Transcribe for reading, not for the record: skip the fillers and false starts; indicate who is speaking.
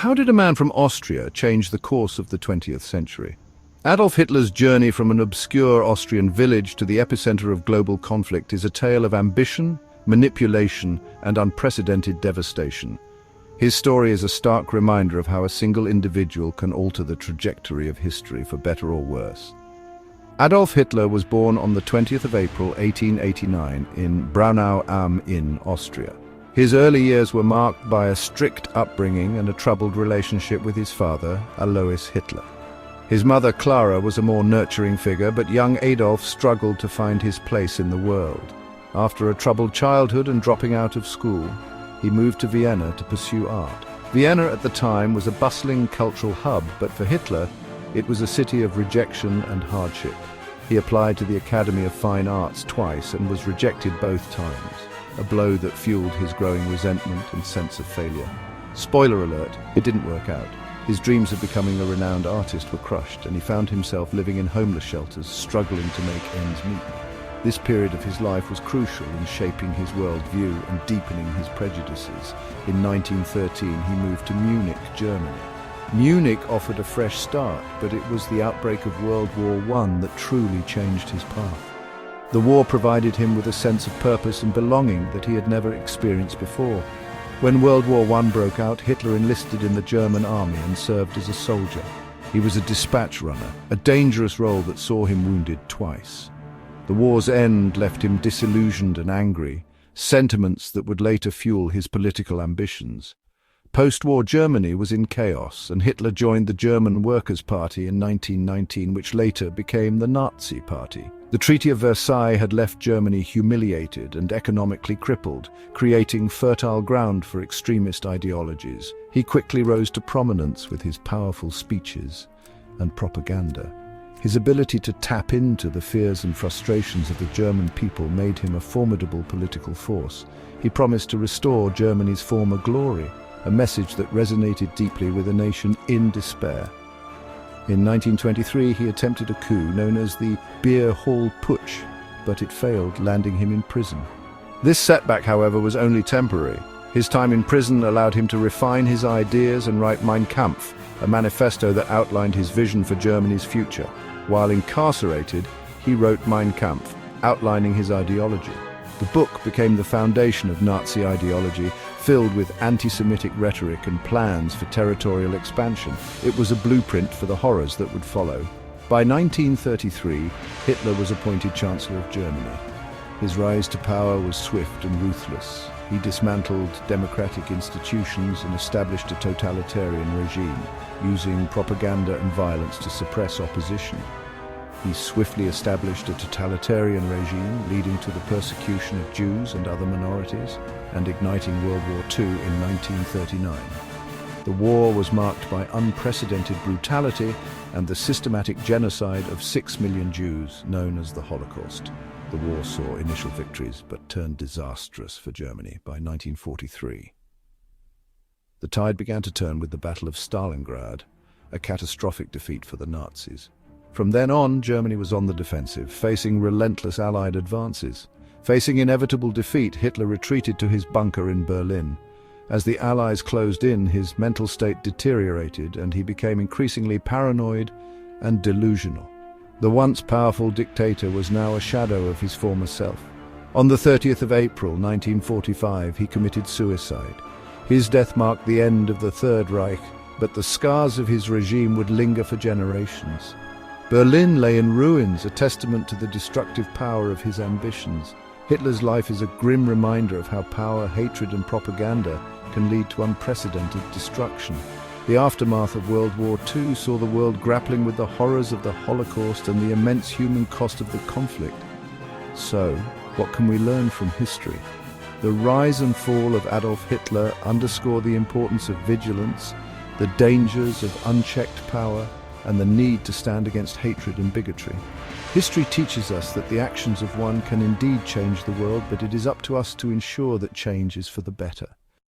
Speaker 1: how did a man from Austria change the course of the 20th century? Adolf Hitler's journey from an obscure Austrian village to the epicenter of global conflict is a tale of ambition, manipulation, and unprecedented devastation. His story is a stark reminder of how a single individual can alter the trajectory of history for better or worse. Adolf Hitler was born on the 20th of April 1889 in Braunau am Inn, Austria. His early years were marked by a strict upbringing and a troubled relationship with his father, Alois Hitler. His mother, Clara, was a more nurturing figure, but young Adolf struggled to find his place in the world. After a troubled childhood and dropping out of school, he moved to Vienna to pursue art. Vienna at the time was a bustling cultural hub, but for Hitler, it was a city of rejection and hardship. He applied to the Academy of Fine Arts twice and was rejected both times, a blow that fueled his growing resentment and sense of failure. Spoiler alert, it didn't work out. His dreams of becoming a renowned artist were crushed, and he found himself living in homeless shelters, struggling to make ends meet. This period of his life was crucial in shaping his worldview and deepening his prejudices. In 1913, he moved to Munich, Germany. Munich offered a fresh start, but it was the outbreak of World War I that truly changed his path. The war provided him with a sense of purpose and belonging that he had never experienced before. When World War I broke out, Hitler enlisted in the German army and served as a soldier. He was a dispatch runner, a dangerous role that saw him wounded twice. The war's end left him disillusioned and angry, sentiments that would later fuel his political ambitions. Post-war Germany was in chaos, and Hitler joined the German Workers' Party in 1919, which later became the Nazi Party. The Treaty of Versailles had left Germany humiliated and economically crippled, creating fertile ground for extremist ideologies. He quickly rose to prominence with his powerful speeches and propaganda. His ability to tap into the fears and frustrations of the German people made him a formidable political force. He promised to restore Germany's former glory, a message that resonated deeply with a nation in despair. In 1923, he attempted a coup known as the Beer Hall Putsch, but it failed, landing him in prison. This setback, however, was only temporary. His time in prison allowed him to refine his ideas and write Mein Kampf, a manifesto that outlined his vision for Germany's future. While incarcerated, he wrote Mein Kampf, outlining his ideology. The book became the foundation of Nazi ideology, filled with anti-Semitic rhetoric and plans for territorial expansion. It was a blueprint for the horrors that would follow. By 1933, Hitler was appointed Chancellor of Germany. His rise to power was swift and ruthless. He dismantled democratic institutions and established a totalitarian regime, using propaganda and violence to suppress opposition. He swiftly established a totalitarian regime, leading to the persecution of Jews and other minorities, and igniting World War II in 1939. The war was marked by unprecedented brutality and the systematic genocide of 6 million Jews, known as the Holocaust. The war saw initial victories, but turned disastrous for Germany by 1943. The tide began to turn with the Battle of Stalingrad, a catastrophic defeat for the Nazis. From then on, Germany was on the defensive, facing relentless Allied advances. Facing inevitable defeat, Hitler retreated to his bunker in Berlin. As the Allies closed in, his mental state deteriorated, and he became increasingly paranoid and delusional. The once powerful dictator was now a shadow of his former self. On the 30th of April, 1945, he committed suicide. His death marked the end of the Third Reich, but the scars of his regime would linger for generations. Berlin lay in ruins, a testament to the destructive power of his ambitions. Hitler's life is a grim reminder of how power, hatred, and propaganda can lead to unprecedented destruction. The aftermath of World War II saw the world grappling with the horrors of the Holocaust and the immense human cost of the conflict. So, what can we learn from history? The rise and fall of Adolf Hitler underscore the importance of vigilance, the dangers of unchecked power, and the need to stand against hatred and bigotry. History teaches us that the actions of one can indeed change the world, but it is up to us to ensure that change is for the better.